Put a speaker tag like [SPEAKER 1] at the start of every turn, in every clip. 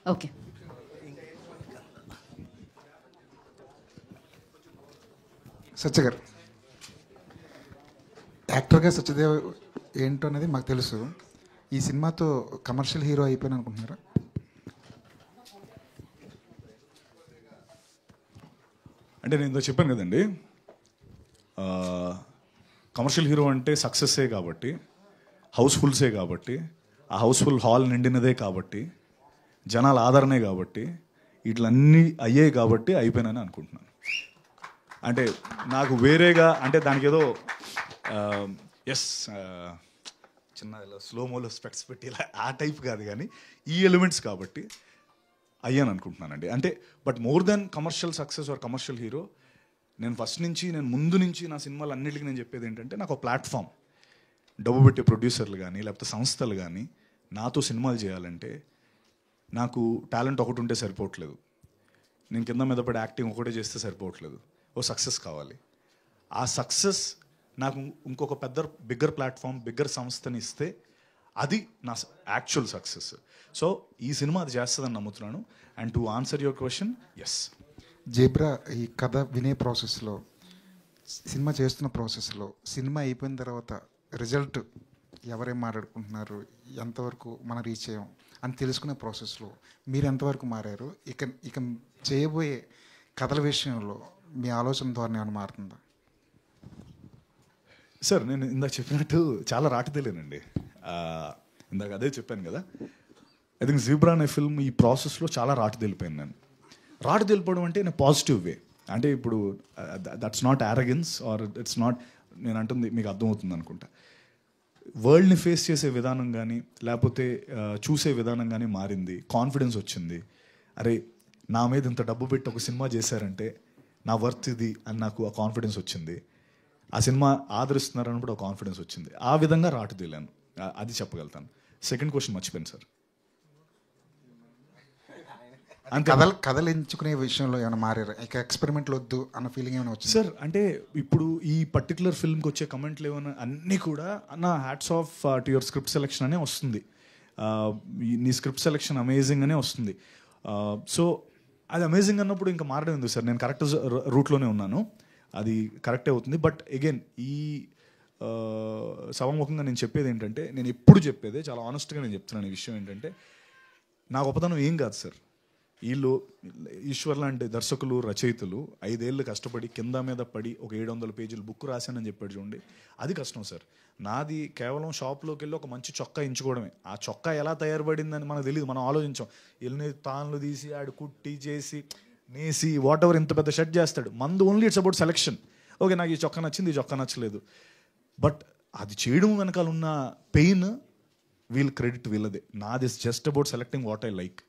[SPEAKER 1] Okay.
[SPEAKER 2] సత్య గారు, యాక్టర్గా సత్యదేవ్ ఏంటో అనేది మాకు తెలుసు. ఈ సినిమాతో కమర్షియల్ హీరో అయిపోయాను అనుకుంటున్నారా?
[SPEAKER 3] అంటే నేను ఇందో చెప్పాను కదండి, కమర్షియల్ హీరో అంటే సక్సెస్సే కాబట్టి, హౌస్ఫుల్సే కాబట్టి, ఆ హౌస్ఫుల్ హాల్ నిండినదే కాబట్టి, జనాల ఆదరణే కాబట్టి, వీటిలన్నీ అయ్యాయి కాబట్టి అయిపోయినని అనుకుంటున్నాను. అంటే నాకు వేరేగా అంటే దానికి ఏదో ఎస్ చిన్న స్లోమోలో స్పెక్ట్స్ పెట్టి ఇలా ఆ టైప్ కాదు, కానీ ఈ ఎలిమెంట్స్ కాబట్టి అయ్యాను అనుకుంటున్నానండి. అంటే but more than commercial success or commercial hero, నేను ముందు నుంచి నా సినిమాలు అన్నిటికీ నేను చెప్పేది ఏంటంటే, నాకు ఒక ప్లాట్ఫామ్, డబ్బు పెట్టే ప్రొడ్యూసర్లు కానీ లేకపోతే సంస్థలు కానీ నాతో సినిమాలు చేయాలంటే నాకు టాలెంట్ ఒకటి ఉంటే సరిపోవట్లేదు, నేను కింద మీద పడి యాక్టింగ్ ఒకటే చేస్తే సరిపోవట్లేదు, ఓ సక్సెస్ కావాలి. ఆ సక్సెస్ నాకు ఇంకొక బిగ్గర్ ప్లాట్ఫామ్, బిగ్గర్ సంస్థని ఇస్తే అది నా యాక్చువల్ సక్సెస్. సో ఈ సినిమా అది చేస్తుందని నమ్ముతున్నాను. And to answer your question, yes.
[SPEAKER 2] Zebra, ఈ కథ వినే ప్రాసెస్లో, సినిమా చేస్తున్న ప్రాసెస్లో, సినిమా అయిపోయిన తర్వాత రిజల్ట్ ఎవరేం మాట్లాడుకుంటున్నారు, ఎంతవరకు మనం రీచ్ అయ్యాం అని తెలుసుకునే ప్రాసెస్లో మీరు ఎంతవరకు మారారు? ఇక ఇక చేయబోయే కథల విషయంలో మీ ఆలోచన ధోరణి ఏమైనా మారుతుందా?
[SPEAKER 3] సార్, నేను ఇందాక చెప్పినట్టు చాలా రాటదేలేనండి. ఇందాక అదే చెప్పాను కదా, ఐ థింక్ జీబ్రా అనే ఫిల్మ్ ఈ ప్రాసెస్లో చాలా రాటదేలిపోయాను నేను. రాటదేలిపోవడం అంటే నేను పాజిటివ్ వే, అంటే ఇప్పుడు that's not arrogance or it's not, నేను అంటుంది మీకు అర్థమవుతుంది అనుకుంటా. వరల్డ్ని ఫేస్ చేసే విధానం కానీ లేకపోతే చూసే విధానం కానీ మారింది, కాన్ఫిడెన్స్ వచ్చింది. అరే, నా మీద ఇంత డబ్బు పెట్టి ఒక సినిమా చేశారంటే నా వర్త్ ఇది అని నాకు ఆ కాన్ఫిడెన్స్ వచ్చింది. ఆ సినిమా ఆదరిస్తున్నారని కూడా ఒక కాన్ఫిడెన్స్ వచ్చింది. ఆ విధంగా రాటదేలాను, అది చెప్పగలుగుతాను. సెకండ్ క్వశ్చన్ మర్చిపోయాను సార్.
[SPEAKER 2] కథలు ఎంచుకునే విషయంలో ఏమైనా మారారు? ఇక ఎక్స్పెరిమెంట్లు వద్దు అన్న ఫీలింగ్ ఏమైనా వచ్చింది?
[SPEAKER 3] సార్, అంటే ఇప్పుడు ఈ పర్టికులర్ ఫిల్మ్కి వచ్చే కమెంట్లు ఏమైనా అన్నీ కూడా నా hats off to your script selection అనే వస్తుంది. నీ స్క్రిప్ట్ సెలెక్షన్ అమేజింగ్ అనే వస్తుంది. సో అది అమేజింగ్ అన్నప్పుడు ఇంకా మారడం ఎందుకు సార్? నేను కరెక్ట్ రూట్లోనే ఉన్నాను, అది కరెక్టే అవుతుంది. బట్ అగైన్ ఈ సభాముఖంగా నేను చెప్పేది ఏంటంటే, నేను ఎప్పుడు చెప్పేదే చాలా ఆనెస్ట్గా నేను చెప్తున్నాను. ఈ విషయం ఏంటంటే, నా గొప్పతనం ఏం కాదు సార్. వీళ్ళు ఈశ్వర్ లాంటి దర్శకులు, రచయితలు 5 ఏళ్ళు కష్టపడి కింద మీద పడి ఒక 700 పేజీలు బుక్ రాశానని చెప్పాడు చూడండి, అది కష్టం సార్. నాది కేవలం షాప్లోకి వెళ్ళి ఒక మంచి చొక్కా ఎంచుకోవడమే. ఆ చొక్కా ఎలా తయారుపడిందని మనకు తెలియదు, మనం ఆలోచించాం. ఎన్ని తాన్లు తీసి ఆడు కుట్టి చేసి నేసి వాట్ ఎవర్ ఇంత పెద్ద షర్ట్ చేస్తాడు. మందు only it's about selection. Okay, నాకు ఈ చొక్కా నచ్చింది, ఈ చొక్కా నచ్చలేదు. బట్ అది చేయడం వెనకాల ఉన్న పెయిన్, వీళ్ళ క్రెడిట్ వీళ్ళదే. నాది just about selecting what I like.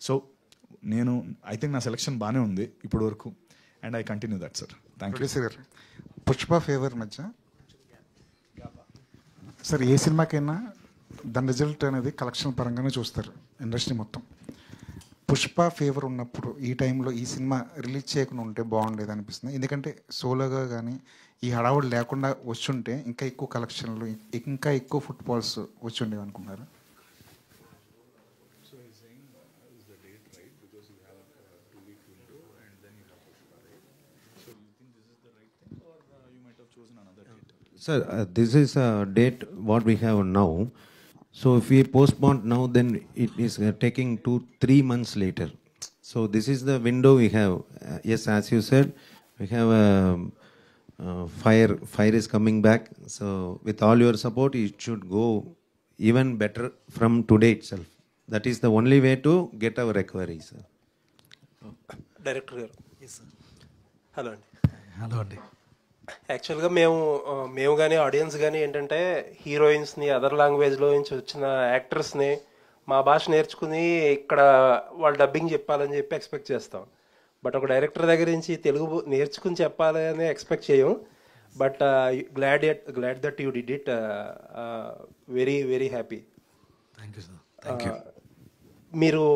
[SPEAKER 3] So I think నా సెలెక్షన్ బాగానే ఉంది ఇప్పటి వరకు, and I continue that sir. Thank you
[SPEAKER 2] sir. Pushpa favour మధ్య సార్, ఏ సినిమాకైనా దాని రిజల్ట్ అనేది కలెక్షన్ పరంగానే చూస్తారు ఇండస్ట్రీ మొత్తం. పుష్ప ఫేవర్ ఉన్నప్పుడు ఈ టైంలో ఈ సినిమా రిలీజ్ చేయకుండా ఉంటే బాగుండేది అనిపిస్తుంది. ఎందుకంటే సోలోగా కానీ ఈ హడావుడు లేకుండా వచ్చుంటే ఇంకా ఎక్కువ కలెక్షన్లు, ఇంకా ఎక్కువ ఫుట్ఫాల్స్ వచ్చి ఉండేవి అనుకున్నారు.
[SPEAKER 4] Sir, this is a date what we have now. So if we postpone now, then it is taking 2-3 months later. So this is the window we have. Yes, as you said, we have fire is coming back. So with all your support, it should go even better from today itself. That is the only way to get our recovery, sir.
[SPEAKER 5] Director garu. Yes sir. Hello andi.
[SPEAKER 6] Hello andi.
[SPEAKER 5] యాక్చువల్గా మేము కానీ audience కానీ ఏంటంటే, హీరోయిన్స్ని other లాంగ్వేజ్లో నుంచి వచ్చిన యాక్టర్స్ని మా భాష నేర్చుకుని ఇక్కడ వాళ్ళు డబ్బింగ్ చెప్పాలని చెప్పి ఎక్స్పెక్ట్ చేస్తాం. బట్ ఒక డైరెక్టర్ దగ్గర నుంచి తెలుగు నేర్చుకుని చెప్పాలని ఎక్స్పెక్ట్ చేయం. But glad that you did it. Very very happy.
[SPEAKER 6] Thank you sir. Thank you.
[SPEAKER 5] మీరు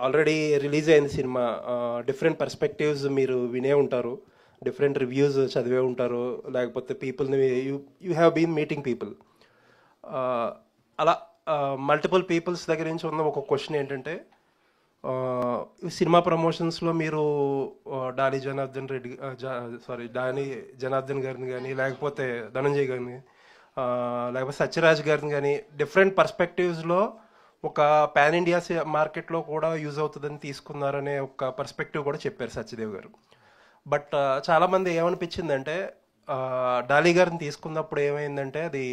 [SPEAKER 5] ఆల్రెడీ రిలీజ్ అయింది సినిమా, డిఫరెంట్ పర్స్పెక్టివ్స్ మీరు వినే ఉంటారు, డిఫరెంట్ రివ్యూస్ చదివే ఉంటారు, లేకపోతే పీపుల్ని you have been meeting people. అలా మల్టిపుల్ పీపుల్స్ దగ్గర నుంచి ఉన్న ఒక క్వశ్చన్ ఏంటంటే, సినిమా ప్రమోషన్స్లో మీరు డానీ జనార్దన్ రెడ్డి డానీ జనార్దన్ గారిని కానీ, లేకపోతే ధనంజయ్ గారిని, లేకపోతే సత్యరాజ్ గారిని కానీ, డిఫరెంట్ పర్స్పెక్టివ్స్లో ఒక పాన్ ఇండియా మార్కెట్లో కూడా యూజ్ అవుతుందని తీసుకున్నారనే ఒక పర్స్పెక్టివ్ కూడా చెప్పారు సత్యదేవ్ గారు. బట్ చాలామంది ఏమనిపించిందంటే డాలీ గారిని తీసుకున్నప్పుడు ఏమైందంటే అది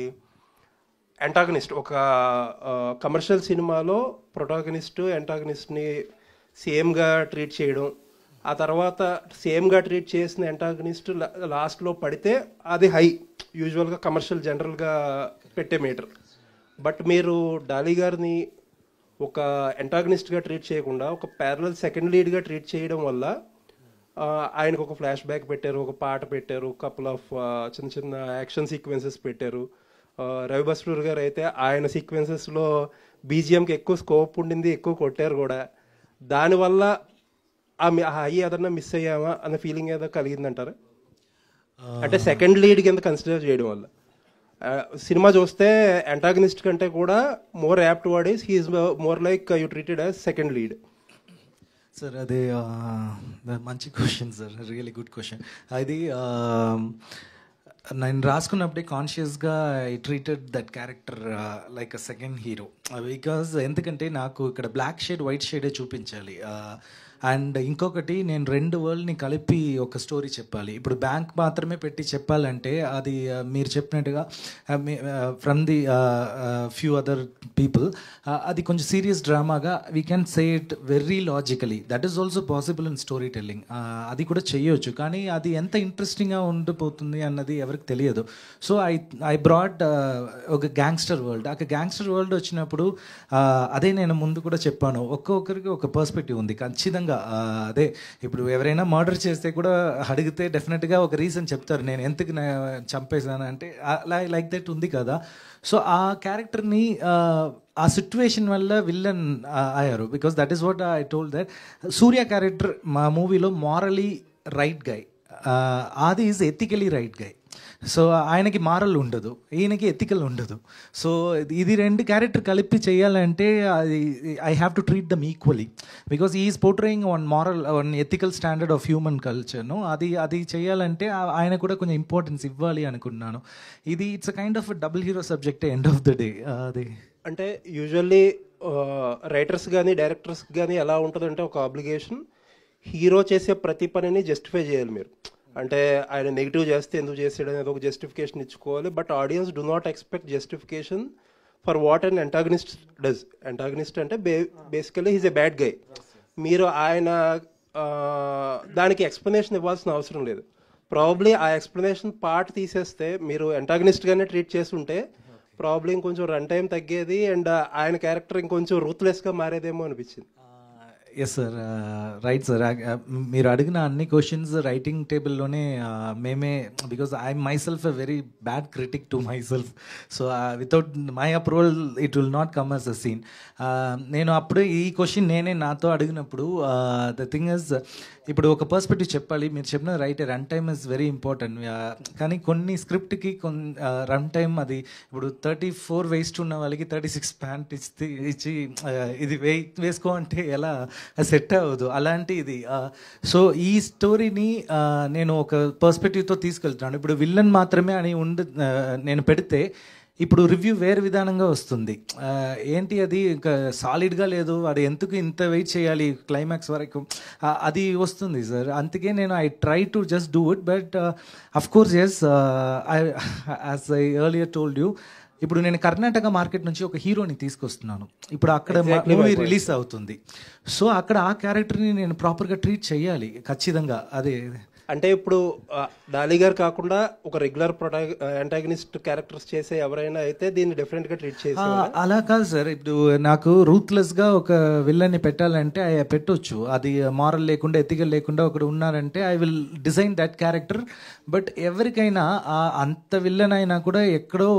[SPEAKER 5] యాంటాగనిస్ట్, ఒక కమర్షియల్ సినిమాలో ప్రొటాగనిస్ట్ యాంటాగనిస్ట్ని సేమ్గా ట్రీట్ చేయడం, ఆ తర్వాత సేమ్గా ట్రీట్ చేసిన యాంటాగనిస్ట్ లాస్ట్లో పడితే అది హై, యూజువల్గా కమర్షియల్ జనరల్గా పెట్టే మీటర్. బట్ మీరు డాలీ గారిని ఒక యాంటాగనిస్ట్గా ట్రీట్ చేయకుండా ఒక ప్యారలల్ సెకండ్ లీడ్గా ట్రీట్ చేయడం వల్ల ఆయనకు ఒక ఫ్లాష్ బ్యాక్ పెట్టారు, ఒక పాట పెట్టారు, కపుల్ ఆఫ్ చిన్న చిన్న యాక్షన్ సీక్వెన్సెస్ పెట్టారు. రవి బస్రూర్ గారు అయితే ఆయన సీక్వెన్సెస్లో బీజిఎంకి ఎక్కువ స్కోప్ ఉండింది, ఎక్కువ కొట్టారు కూడా. దానివల్ల హై ఏదన్నా మిస్ అయ్యామా అన్న ఫీలింగ్ ఏదో కలిగిందంటారా? అంటే సెకండ్ లీడ్ కింద కన్సిడర్ చేయడం వల్ల సినిమా చూస్తే యాంటాగనిస్ట్ కంటే కూడా more apt word is he is more like you treated as second lead.
[SPEAKER 6] Sir అది మంచి question sir, really good question. అది నేను రాసుకున్నప్పుడే కాన్షియస్గా I treated that character like a second hero. Because ఎందుకంటే నాకు ఇక్కడ బ్లాక్ షేడ్ వైట్ షేడే చూపించాలి. అండ్ ఇంకొకటి, నేను రెండు వరల్డ్ని కలిపి ఒక స్టోరీ చెప్పాలి. ఇప్పుడు బ్యాంక్ మాత్రమే పెట్టి చెప్పాలంటే అది మీరు చెప్పినట్టుగా from the few other people అది కొంచెం సీరియస్ డ్రామాగా we can say it very logically. That is also possible in story telling. అది కూడా చేయొచ్చు, కానీ అది ఎంత ఇంట్రెస్టింగ్గా ఉండిపోతుంది అన్నది ఎవరికి తెలియదు. సో ఐ బ్రాడ్ ఒక గ్యాంగ్స్టర్ వరల్డ్. ఆ గ్యాంగ్స్టర్ వరల్డ్ వచ్చినప్పుడు అదే నేను ముందు కూడా చెప్పాను, ఒక్కొక్కరికి ఒక పర్స్పెక్టివ్ ఉంది ఖచ్చితంగా. అదే ఇప్పుడు ఎవరైనా మర్డర్ చేస్తే కూడా అడిగితే డెఫినెట్గా ఒక రీజన్ చెప్తారు, నేను ఎందుకు చంపేశాను అంటే, లైక్ దట్ ఉంది కదా. సో ఆ క్యారెక్టర్ని ఆ సిచ్యువేషన్ వల్ల విల్లన్ అయ్యారు. Because that is what I told that Surya character మా మూవీలో మారలీ రైట్ గై, ఆది is ethically right guy. So ఆయనకి మారల్ ఉండదు, ఈయనకి ఎథికల్ ఉండదు. సో ఇది రెండు క్యారెక్టర్ కలిపి చేయాలంటే అది I have to treat them equally, because is portraying one moral one ethical standard of human కల్చర్ను. అది చేయాలంటే ఆయన కూడా కొంచెం ఇంపార్టెన్స్ ఇవ్వాలి అనుకున్నాను. ఇది it's a kind of double hero subject end of the day. అది
[SPEAKER 5] అంటే యూజువల్లీ రైటర్స్ కానీ డైరెక్టర్స్ కానీ ఎలా ఉంటుందంటే ఒక ఆబ్లిగేషన్, హీరో చేసే ప్రతి పనిని జస్టిఫై చేయాలి మీరు. అంటే ఆయన నెగిటివ్ చేస్తే ఎందుకు చేసాడు అనేది ఒక జస్టిఫికేషన్ ఇచ్చుకోవాలి. But audience do not expect justification for what and antagonist does. Antagonist అంటే basically he's a bad guy. మీరు ఆయన దానికి ఎక్స్ప్లెనేషన్ ఇవ్వాల్సిన అవసరం లేదు. ప్రాబ్లీ ఆ ఎక్స్ప్లెనేషన్ పార్ట్ తీసేస్తే మీరు యాంటాగనిస్ట్గానే ట్రీట్ చేస్తుంటే ప్రాబ్లీ ఇంకొంచెం రన్ టైం తగ్గేది అండ్ ఆయన క్యారెక్టర్ ఇంకొంచెం రూత్లెస్గా మారేదేమో అనిపించింది.
[SPEAKER 6] Yes sir, right sir. మీరు అడిగిన అన్ని క్వశ్చన్స్ రైటింగ్ టేబుల్లోనే మేమే, because I myself a very bad critic to myself. So without my approval it will not come as a scene. నేను అప్పుడే ఈ క్వశ్చన్ నేనే నాతో అడిగినప్పుడు ద థింగ్ ఇస్, ఇప్పుడు ఒక పర్స్పెక్టివ్ చెప్పాలి. మీరు చెప్పిన right, run time is very important. కానీ కొన్ని స్క్రిప్ట్కి రన్ టైం అది ఇప్పుడు 34 వేస్ట్ ఉన్న వాళ్ళకి 36 ప్యాంట్ ఇచ్చి ఇది వేసుకో అంటే ఎలా సెట్ అవ్వదు, అలాంటి ఇది. సో ఈ స్టోరీని నేను ఒక పర్స్పెక్టివ్తో తీసుకెళ్తున్నాను. ఇప్పుడు విల్లన్ మాత్రమే అని నేను పెడితే ఇప్పుడు రివ్యూ వేరే విధానంగా వస్తుంది. ఏంటి అది ఇంకా సాలిడ్గా లేదు, వాడు ఎందుకు ఇంత వెయిట్ చేయాలి క్లైమాక్స్ వరకు, అది వస్తుంది సార్. అందుకే నేను I try to just do it. But of course yes, as I earlier told you, ఇప్పుడు నేను కర్ణాటక మార్కెట్ నుంచి ఒక హీరోని తీసుకొస్తున్నాను. ఇప్పుడు అక్కడ మూవీ రిలీజ్ అవుతుంది. సో అక్కడ ఆ క్యారెక్టర్ని నేను ప్రాపర్గా ట్రీట్ చేయాలి ఖచ్చితంగా. అదే
[SPEAKER 5] అంటే ఇప్పుడు డాలీ గారు కాకుండా ఒక రెగ్యులర్ యాంటాగనిస్ట్ క్యారెక్టర్స్ చేసే ఎవరైనా అయితే దీన్ని డిఫరెంట్గా ట్రీట్ చేసి,
[SPEAKER 6] అలా కాదు సార్. ఇప్పుడు నాకు రూత్లెస్గా ఒక విల్లన్ని పెట్టాలంటే పెట్టొచ్చు. అది మారల్ లేకుండా ఎథికల్ లేకుండా ఒకడు ఉన్నారంటే I will design that character. But ఎవరికైనా అంత విల్లన్ అయినా కూడా ఎక్కడో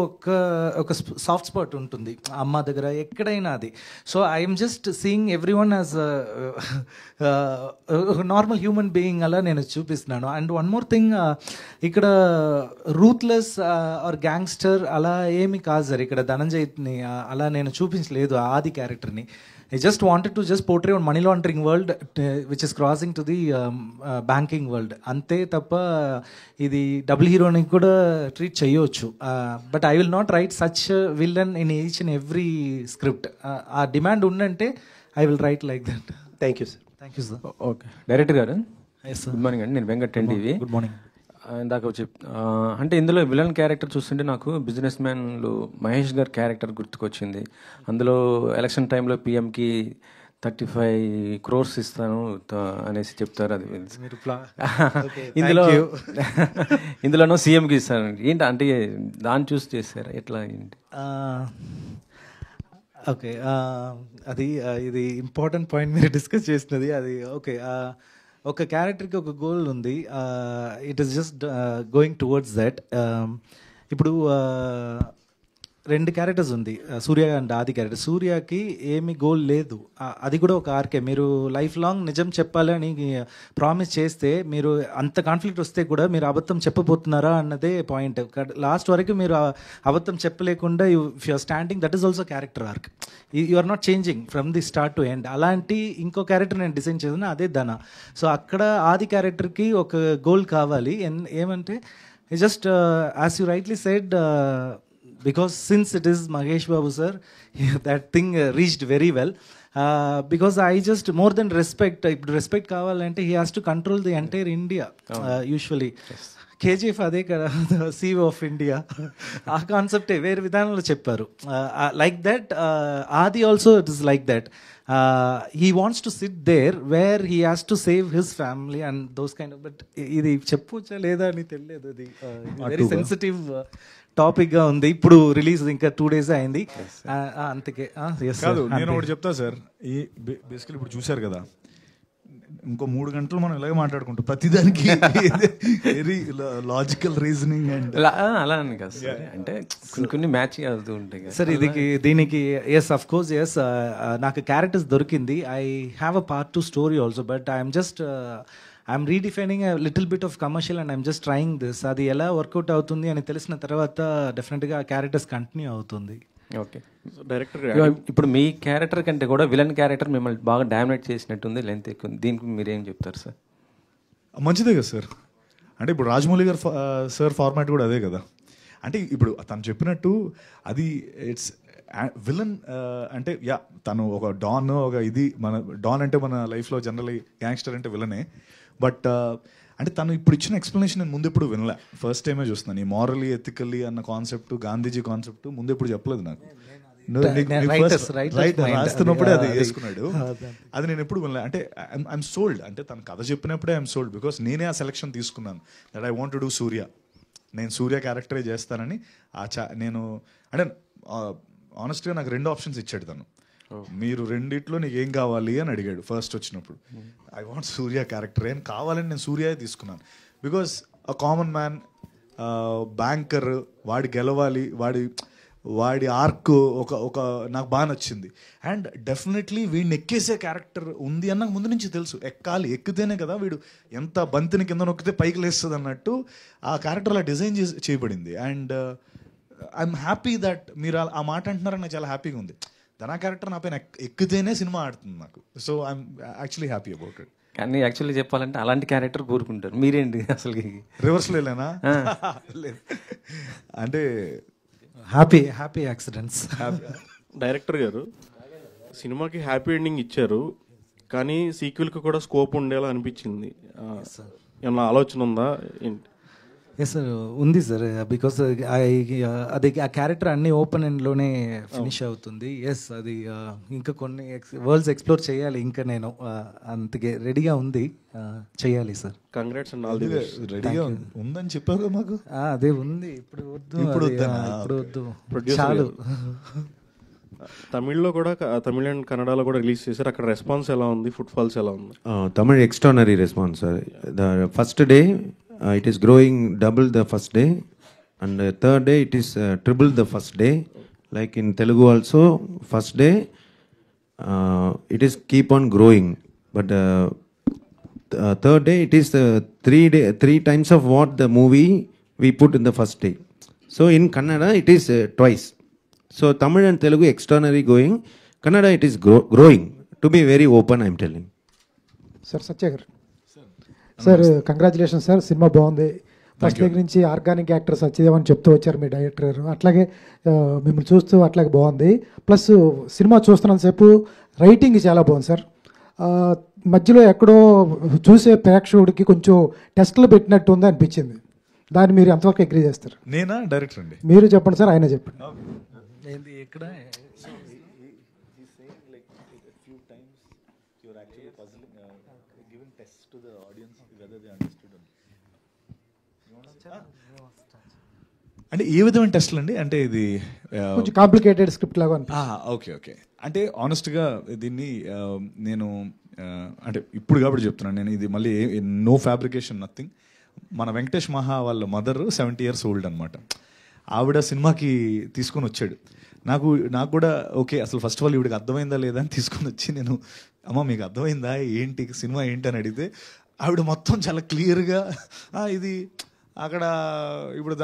[SPEAKER 6] ఒక సాఫ్ట్ స్పాట్ ఉంటుంది అమ్మ దగ్గర, ఎక్కడైనా అది. So I'm just seeing every one as normal human being అలా నేను చూపిస్తున్నాను. అనుకుంటున్నాను. అండ్ వన్ మోర్ థింగ్, ఇక్కడ రూత్లెస్ ఆర్ గ్యాంగ్స్టర్ అలా ఏమి కాదు సార్. ఇక్కడ ధనంజయ్ని అలా నేను చూపించలేదు ఆది క్యారెక్టర్ని. I just wanted to just portray on money laundering world which is crossing to the banking world. అంతే తప్ప ఇది డబుల్ హీరోని కూడా ట్రీట్ చేయవచ్చు. But I will not right such villain in each and every script. ఆ demand ఉందంటే I will write like that.
[SPEAKER 5] Thank you sir.
[SPEAKER 6] Thank you sir.
[SPEAKER 1] Okay, director గారు
[SPEAKER 6] yes sir.
[SPEAKER 1] Good morning అండి. నేను Venkat TV.
[SPEAKER 6] Good morning.
[SPEAKER 1] ఇందాక అంటే ఇందులో villain character చూస్తుంటే నాకు బిజినెస్ మ్యాన్లు మహేష్ గారి క్యారెక్టర్ గుర్తుకొచ్చింది. అందులో ఎలక్షన్ టైంలో పిఎంకి 35 crores ఇస్తాను అనేసి చెప్తారు. అది ఇందులోనూ సీఎంకి ఇస్తాను ఏంటి అంటే దాన్ని చూసి చేశారు ఎట్లా ఏంటి?
[SPEAKER 6] ఓకే, అది ఇది ఇంపార్టెంట్ పాయింట్ మీరు డిస్కస్ చేసినది. అది ఓకే, ఒక క్యారెక్టర్కి ఒక గోల్ ఉంది. It is just going towards that. ఇప్పుడు 2 క్యారెక్టర్స్ ఉంది, సూర్య అండ్ ఆది క్యారెక్టర్. సూర్యకి ఏమి గోల్ లేదు, అది కూడా ఒక ఆర్కే. మీరు లైఫ్ లాంగ్ నిజం చెప్పాలని ప్రామిస్ చేస్తే మీరు అంత కాన్ఫ్లిక్ట్ వస్తే కూడా మీరు అబద్ధం చెప్పబోతున్నారా అన్నదే పాయింట్. లాస్ట్ వరకు మీరు అబద్ధం చెప్పలేకుండా if you're standing, that is also character arc. You are not changing from the start to end. అలాంటి ఇంకో క్యారెక్టర్ నేను డిజైన్ చేసిన, అదే ధన. సో అక్కడ ఆది క్యారెక్టర్కి ఒక గోల్ కావాలి. ఏమంటే just as you rightly said, because since it is Mahesh Babu sir, that thing reached very well. Because I just more than respect kavalante, he has to control the entire India. Usually KGF అదే కదా, CEO of India. ఆ కాన్సెప్టే వేరే విధానంలో చెప్పారు. Like that ఆది also it is like that. he wants to sit there where he has to save his family and those kind of. But ఇది చెప్పొచ్చా లేదా అని తెలియదు. అది వెరీ సెన్సిటివ్ టాపిక్ గా ఉంది. ఇప్పుడు రిలీజ్ ఇంకా 2 days అయింది. అంతకే
[SPEAKER 3] కాదు, నేను ఒకటి చెప్తా సార్. ఈ బేసికలీ ఇప్పుడు చూశారు కదా, ఇంకో 3 గంటలు మనం ఇలాగే మాట్లాడుకుంటాం ప్రతిదానికి. వెరీ లాజికల్ రీజనింగ్ అండ్
[SPEAKER 1] అలా అని కాదు సార్, అంటే కొన్ని మ్యాచ్ అవుతూ ఉంటాయి
[SPEAKER 6] సార్. దీనికి ఎస్ అఫ్ కోర్స్ ఎస్, నాకు క్యారెక్టర్స్ దొరికింది. I have a part 2 story also, but I'm just I'm redefining a little bit of commercial and I'm just trying this. అది ఎలా వర్కౌట్ అవుతుంది అని తెలిసిన తర్వాత డెఫినెట్గా క్యారెక్టర్స్ కంటిన్యూ అవుతుంది.
[SPEAKER 1] ఓకే, డైరెక్టర్ ఇప్పుడు మీ క్యారెక్టర్ కంటే కూడా విలన్ క్యారెక్టర్ మిమ్మల్ని బాగా డామినేట్ చేసినట్టుంది, లెంత్ ఎక్కువ. దీనికి మీరేం చెప్తారు సార్?
[SPEAKER 3] మంచిదే కదా సార్. అంటే ఇప్పుడు రాజమౌళి గారు సార్ ఫార్మాట్ కూడా అదే కదా. అంటే ఇప్పుడు తను చెప్పినట్టు అది ఇట్స్ విలన్ అంటే యా, తను ఒక డాన్, ఒక ఇది మన డాన్ అంటే మన లైఫ్లో జనరల్లీ గ్యాంగ్స్టర్ అంటే విలనే. బట్ అంటే తను ఇప్పుడు ఇచ్చిన ఎక్స్ప్లెనేషన్ నేను ముందు ఎప్పుడు వినలే, ఫస్ట్ టైమే చూస్తున్నాను. ఈ మారలీ ఎథికల్లీ అన్న కాన్సెప్ట్, గాంధీజీ కాన్సెప్ట్ ముందు ఎప్పుడు చెప్పలేదు నాకు. రాస్తున్నప్పుడే అది వేసుకున్నాడు. అది నేను ఎప్పుడు వినలే. అంటే ఐఎమ్ సోల్డ్. అంటే తను కథ చెప్పినప్పుడే ఐఎమ్ సోల్డ్, బికాస్ నేనే ఆ సెలక్షన్ తీసుకున్నాను. That I want to do Surya. నేను సూర్య క్యారెక్టరే చేస్తానని నేను అంటే ఆనెస్ట్గా నాకు 2 ఆప్షన్స్ ఇచ్చాడు తను. మీరు రెండిట్లో నీకు ఏం కావాలి అని అడిగాడు ఫస్ట్ వచ్చినప్పుడు. ఐ వాంట్ సూర్య క్యారెక్టర్ అని కావాలని నేను సూర్య తీసుకున్నాను. Because a common man, banker, వాడి గెలవాలి, వాడి ఆర్క్ ఒక నాకు బాగా నచ్చింది. అండ్ డెఫినెట్లీ వీడిని ఎక్కేసే క్యారెక్టర్ ఉంది అన్న ముందు నుంచి తెలుసు. ఎక్కాలి, ఎక్కితేనే కదా వీడు ఎంత బంతిని కింద నొక్కితే పైకి లేస్తుంది అన్నట్టు ఆ క్యారెక్టర్ అలా డిజైన్ చేయబడింది. అండ్ ఐఎమ్ హ్యాపీ దట్ మీరు ఆ మాట అంటున్నారని నాకు చాలా హ్యాపీగా ఉంది. ధనా క్యారెక్టర్ నా పైన ఎక్కితేనే సినిమా ఆడుతుంది నాకు. So I'm actually happy about it.
[SPEAKER 1] కానీ యాక్చువల్లీ చెప్పాలంటే అలాంటి క్యారెక్టర్ కోరుకుంటారు. మీరేంటి అసలు
[SPEAKER 3] రివర్స్లో వెళ్ళానా? అంటే
[SPEAKER 6] హ్యాపీ యాక్సిడెంట్స్.
[SPEAKER 7] డైరెక్టర్ గారు సినిమాకి హ్యాపీ ఎండింగ్ ఇచ్చారు, కానీ సీక్వెల్కి కూడా స్కోప్ ఉండేలా అనిపించింది. ఏమన్నా ఆలోచన ఉందా ఏంటి?
[SPEAKER 6] ఎస్ సార్, ఉంది సార్. బికాస్ అది ఆ క్యారెక్టర్ అన్ని ఓపెన్ ఎండ్లోనే ఫినిష్ అవుతుంది. ఎస్, అది ఇంకా కొన్ని వరల్డ్స్ ఎక్స్ప్లోర్ చేయాలి. ఇంకా నేను అంతకే రెడీగా ఉంది, చేయాలి sir.
[SPEAKER 7] Congrats and all the best.
[SPEAKER 3] రెడీగా ఉందని చెప్పారు మాకు.
[SPEAKER 6] అదే ఉంది, ఇప్పుడు వద్దు చాలు.
[SPEAKER 7] తమిళ్లో కూడా, తమిళ అండ్ కన్నడలో కూడా రిలీజ్ చేశారు. అక్కడ రెస్పాన్స్ ఎలా ఉంది? ఫుట్ ఫాల్స్ ఎలా ఉంది?
[SPEAKER 4] Tamil extraordinary response sir. The first day it is growing double the first day, and the third day it is triple the first day. Like in Telugu also, first day it is keep on growing, but third day, it is 3 times of what the movie we put in the first day. So in Kannada, it is twice. So Tamil and Telugu externally going, Kannada it is growing. To be very open, I am telling.
[SPEAKER 8] Sir Satya గారు sir congratulation sir, cinema బాగుంది. First దగ్గర నుంచి organic actor Satyadev అని చెప్తూ వచ్చారు మీ director గారు, అట్లాగే మిమ్మల్ని చూస్తూ అట్లాగే బాగుంది. ప్లస్ సినిమా చూస్తున్నంతసేపు రైటింగ్ చాలా బాగుంది సార్. మధ్యలో ఎక్కడో చూసే ప్రేక్షకుడికి కొంచెం టెస్ట్లు పెట్టినట్టు ఉంది అనిపించింది. దాన్ని మీరు ఎంతవరకు అగ్రీ చేస్తారు?
[SPEAKER 3] నేనా డైరెక్టర్ అండి?
[SPEAKER 8] మీరు చెప్పండి సార్, ఆయన చెప్పండి.
[SPEAKER 6] ఇక్కడ
[SPEAKER 3] అంటే ఏ విధమైన టెస్ట్లు అండి? అంటే ఇది
[SPEAKER 8] కొంచెం కాంప్లికేటెడ్ స్క్రిప్ట్ లాగా
[SPEAKER 3] ఓకే ఓకే. అంటే ఆనెస్ట్గా దీన్ని నేను అంటే ఇప్పుడు కాబట్టి చెప్తున్నాను నేను, ఇది మళ్ళీ నో ఫ్యాబ్రికేషన్ నథింగ్. మన వెంకటేష్ మహా వాళ్ళ మదర్ 70 years ఓల్డ్ అనమాట. ఆవిడ సినిమాకి తీసుకొని వచ్చాడు. నాకు కూడా ఓకే అసలు ఫస్ట్ ఆఫ్ ఆల్ ఈవిడికి అర్థమైందా లేదా అని తీసుకొని వచ్చి నేను, అమ్మ మీకు అర్థమైందా ఏంటి సినిమా ఏంటి అని అడిగితే ఆవిడ మొత్తం చాలా క్లియర్గా ఇది అక్కడ ఇప్పుడు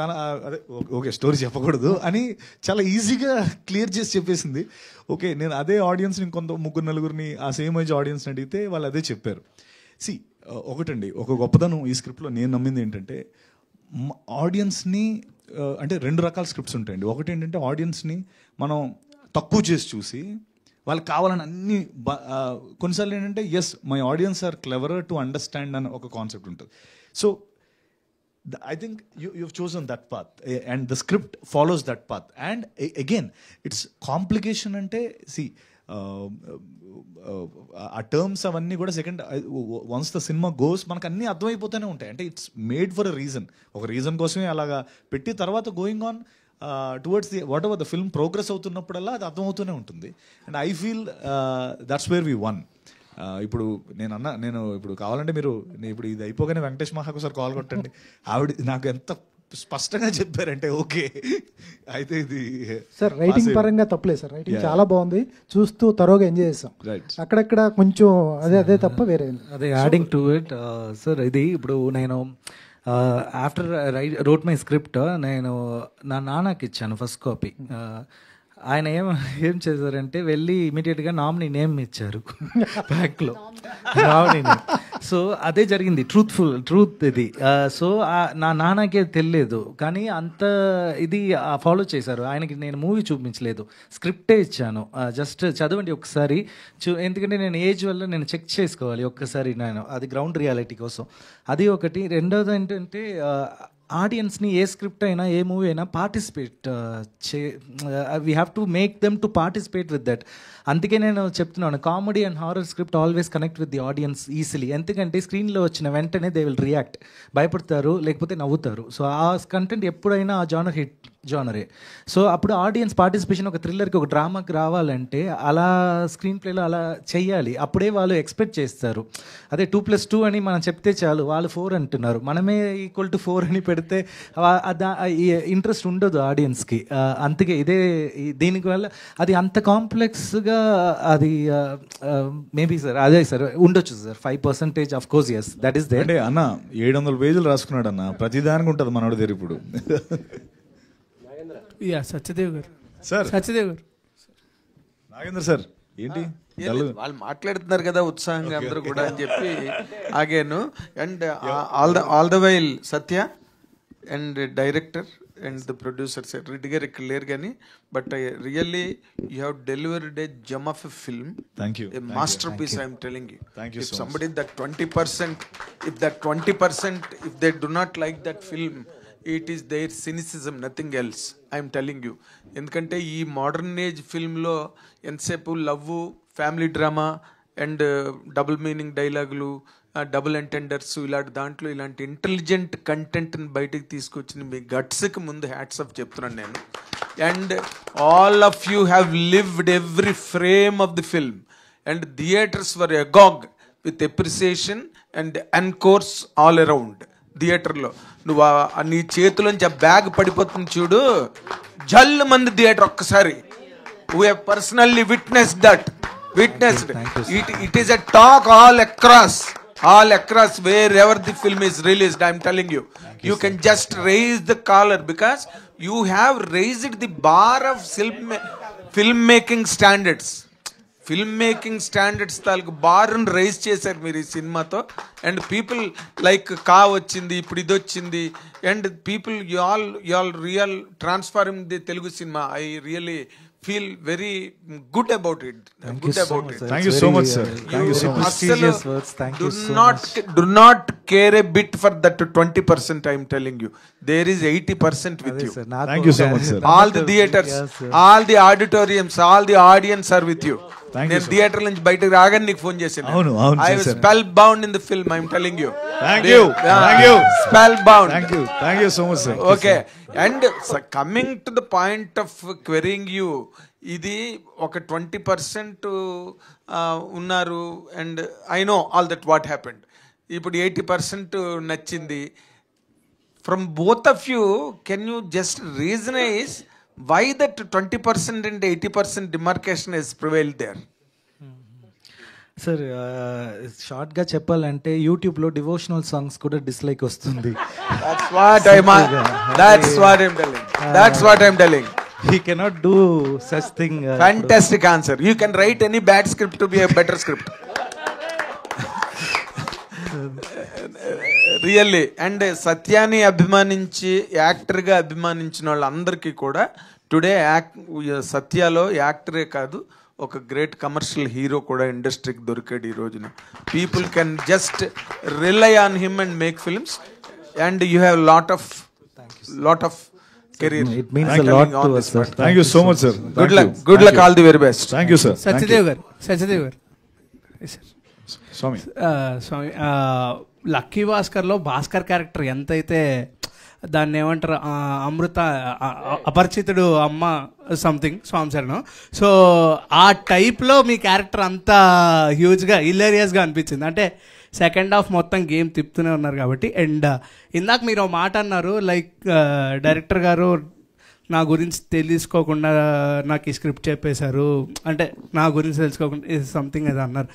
[SPEAKER 3] అదే ఓకే స్టోరీ చెప్పకూడదు అని చాలా ఈజీగా క్లియర్ చేసి చెప్పేసింది. ఓకే నేను అదే ఆడియన్స్ని ఇంకొంత 3-4 ఆ సేమ్ ఏజ్ ఆడియన్స్ని అడిగితే వాళ్ళు అదే చెప్పారు. ఒకటండి, ఒక గొప్పదనం ఈ స్క్రిప్ట్లో నేను నమ్మింది ఏంటంటే ఆడియన్స్ని, అంటే 2 రకాల స్క్రిప్ట్స్ ఉంటాయండి. ఒకటి ఏంటంటే ఆడియన్స్ని మనం తక్కువ చేసి చూసి వాళ్ళకి కావాలని అన్ని కొన్నిసార్లు ఏంటంటే yes my audience are clever to understand అని ఒక కాన్సెప్ట్ ఉంటుంది. So I think you've chosen that path and the script follows that path. And again, it's complication ante see ఆ టర్మ్స్ అవన్నీ కూడా second once the cinema goes మనకు అన్నీ అర్థమైపోతూనే ఉంటాయి. అంటే it's made for a reason, ఒక రీజన్ కోసమే అలాగా పెట్టి తర్వాత going on towards the whatever the film progress అవుతున్నప్పుడల్లా అది అర్థమవుతూనే ఉంటుంది. And I feel that's where we won. ఇప్పుడు నేను ఇప్పుడు కావాలంటే మీరు ఇప్పుడు ఇది అయిపోగానే వెంకటేష్ మహాకు ఒకసారి కాల్ కొట్టండి. ఆవిడ నాకు ఎంత స్పష్టంగా చెప్పారంటే ఓకే అయితే ఇది
[SPEAKER 8] సార్ రైటింగ్ పరంగా తప్పలేదు సార్, రైటింగ్ చాలా బాగుంది, చూస్తూ తరోగా ఎంజాయ్ చేస్తాం. అక్కడక్కడ కొంచెం అదే తప్ప వేరే
[SPEAKER 6] అదే యాడింగ్ టు ఇట్ సార్. ఇది ఇప్పుడు నేను ఆఫ్టర్ రోట్ మై స్క్రిప్ట్ నేను నా నాన్నకి ఇచ్చాను ఫస్ట్ కాపీ. ఆయన ఏం చేశారంటే వెళ్ళి ఇమీడియట్గా నామినీ నేమ్ ఇచ్చారు బ్యాక్లో నామినీ నేమ్. సో అదే జరిగింది, ట్రూత్ ఇది. సో నా నాన్నకే తెలియదు కానీ అంత ఇది ఫాలో చేశారు. ఆయనకి నేను మూవీ చూపించలేదు, స్క్రిప్టే ఇచ్చాను, జస్ట్ చదవండి ఒకసారి ఎందుకంటే నేను ఏజ్ వల్ల నేను చెక్ చేసుకోవాలి ఒక్కసారి నేను, అది గ్రౌండ్ రియాలిటీ కోసం. అది ఒకటి. రెండోది ఏంటంటే ఆడియన్స్ని ఏ స్క్రిప్ట్ అయినా ఏ మూవీ అయినా participate we have to make them to participate with that. అందుకే నేను చెప్తున్నాను comedy and horror script always connect with the audience easily. ఎందుకంటే స్క్రీన్లో వచ్చిన వెంటనే దే విల్ రియాక్ట్, భయపడతారు లేకపోతే నవ్వుతారు. సో ఆ కంటెంట్ ఎప్పుడైనా ఆ జానర్ హిట్ జానరే. సో అప్పుడు ఆడియన్స్ పార్టిసిపేషన్ ఒక థ్రిల్లర్కి ఒక డ్రామాకి రావాలంటే అలా స్క్రీన్ ప్లేలో అలా చెయ్యాలి, అప్పుడే వాళ్ళు ఎక్స్పెక్ట్ చేస్తారు. అదే 2+2 అని మనం చెప్తే చాలు, వాళ్ళు 4 అంటున్నారు, మనమే =4 అని పెడితే ఇంట్రెస్ట్ ఉండదు ఆడియన్స్కి. అందుకే దీనివల్ల అది అంత కాంప్లెక్స్గా అది మేబీ సార్ అదే సార్ ఉండొచ్చు sir 5% of course yes that is there.
[SPEAKER 3] అంటే అన్న 700 పేజీలు రాసుకున్నాడు అన్న, ప్రతిదానికి ఉంటుంది మనోడి దగ్గర ఇప్పుడు.
[SPEAKER 9] సత్యదేవ్ గారు
[SPEAKER 3] సార్,
[SPEAKER 9] సత్యదేవ్ గారు,
[SPEAKER 3] నాగేంద్ర సార్ ఏంటి
[SPEAKER 10] వాళ్ళు మాట్లాడుతున్నారు కదా ఉత్సాహంగా అందరూ కూడా అని చెప్పి ఆగాను. And all the while Satya and director and the producer sir Reddy గారు ఇక్కడ లేరు కానీ but really you have delivered a gem of a film, a masterpiece. I'm telling you, if somebody that 20%, if they do not like that film, it is their cynicism, nothing else. I'm telling you. ఎందుకంటే ఈ modern age ఫిల్మ్లో ఎంతసేపు love, family drama and double meaning డైలాగులు, double ఎంటెండర్స్, ఇలాంటి దాంట్లో ఇలాంటి intelligent కంటెంట్ని బయటకు తీసుకొచ్చిన మీ గట్స్కి ముందు హ్యాట్స్ ఆఫ్ చెప్తున్నాను నేను. And all of you have lived every frame of the film and theatres were agog with appreciation and encores all around. థియేటర్లో నువ్వు నీ చేతిలోంచి ఆ బ్యాగ్ పడిపోతుంది చూడు, జల్లు మంది థియేటర్ ఒక్కసారి. We have personally witnessed. It is a talk all across all across wherever the film is released. I'm telling you, you can just raise the collar because you have raised the bar of filmmaking standards. Film making standards తాలూకు బార్ని rise చేశారు మీరు ఈ సినిమాతో. And people like కా వచ్చింది, ఇప్పుడు ఇది వచ్చింది, and people you all real transforming the Telugu cinema. I really feel very good about it. Good about it.
[SPEAKER 3] Thank you so much, sir. Thank you so much.
[SPEAKER 6] Prestigious words. Thank you so much.
[SPEAKER 10] Do not care a bit for that 20%. I am telling you, there is 80% with you.
[SPEAKER 3] Thank you so much, sir.
[SPEAKER 10] All the theaters, all the auditoriums, all the audience are with you. నేను theatre నుంచి బయటకు రాగానే నీకు phone చేశాను. I was spell bound in the film. I am telling you.
[SPEAKER 3] Thank you. Thank you.
[SPEAKER 10] Spell bound.
[SPEAKER 3] Thank you so much, sir.
[SPEAKER 10] Okay. And coming to the point of querying you, ఇది ఒక 20% ఉన్నారు. And I know all that what happened. ఇప్పుడు 80% నచ్చింది. From both of you, can you just reasonise why that 20% and 80% demarcation has prevailed there?
[SPEAKER 6] Sir షార్ట్గా చెప్పాలంటే యూట్యూబ్లో devotional songs కూడా dislike వస్తుంది.
[SPEAKER 10] That's what I'm telling.
[SPEAKER 6] He cannot do such thing.
[SPEAKER 10] Fantastic answer. You can write any bad script to be a better script. Really. And సత్యాన్ని అభిమానించి యాక్టర్గా అభిమానించిన వాళ్ళందరికీ కూడా today సత్యాలో యాక్టరే కాదు, ఒక గ్రేట్ కమర్షియల్ హీరో కూడా ఇండస్ట్రీకి దొరికాడు ఈ రోజున. People can just rely on him and make films. And you have lot of career.
[SPEAKER 6] It means a lot to us, sir.
[SPEAKER 3] Thank you so much, sir.
[SPEAKER 10] Good luck. All the very best.
[SPEAKER 3] Thank you, sir.
[SPEAKER 9] Satyadev garu. Yes, sir.
[SPEAKER 3] Swami.
[SPEAKER 9] Lucky భాస్కర్లో Bhaskar character ఎంతైతే దాన్ని ఏమంటారు, అమృత అపరిచితుడు అమ్మ something స్వామిసరను, so ఆ టైప్లో మీ character అంత హ్యూజ్గా హిలేరియస్గా అనిపించింది. అంటే సెకండ్ హాఫ్ మొత్తం గేమ్ తిప్పుతూనే ఉన్నారు కాబట్టి. అండ్ ఇందాక మీరు ఒక మాట అన్నారు, లైక్ డైరెక్టర్ గారు నా గురించి తెలుసుకోకుండా నాకు ఈ స్క్రిప్ట్ చెప్పేశారు, అంటే నా గురించి తెలుసుకోకుండా సంథింగ్ అది అన్నారు.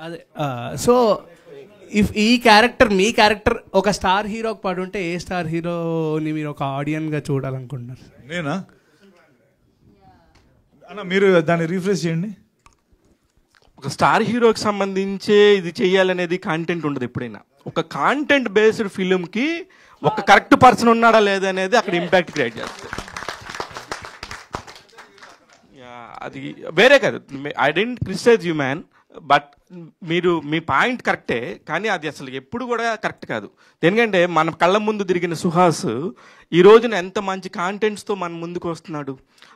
[SPEAKER 9] అదే సో ఇఫ్ ఈ క్యారెక్టర్, మీ క్యారెక్టర్ ఒక స్టార్ హీరోకి పడి ఉంటే ఏ స్టార్ హీరోని మీరు ఒక ఆడియన్గా చూడాలనుకుంటున్నారు?
[SPEAKER 3] నేనా అన్న, మీరు దాన్ని రీఫ్రెష్ చేయండి.
[SPEAKER 7] ఒక స్టార్ హీరోకి సంబంధించి ఇది చేయాలనేది కాంటెంట్ ఉండదు ఎప్పుడైనా. ఒక కాంటెంట్ బేస్డ్ ఫిలింకి ఒక కరెక్ట్ పర్సన్ ఉన్నాడా లేదా అనేది అక్కడ ఇంపాక్ట్ క్రియేట్ చేస్తుంది. అది వేరే కాదు, I don't criticise you man, but మీరు మీ పాయింట్ కరెక్టే, కానీ అది అసలు ఎప్పుడు కూడా కరెక్ట్ కాదు. ఎందుకంటే మన కళ్ళ ముందు తిరిగిన సుహాస్ ఈ రోజున ఎంత మంచి కాంటెంట్స్తో మన ముందుకు వస్తున్నాడు.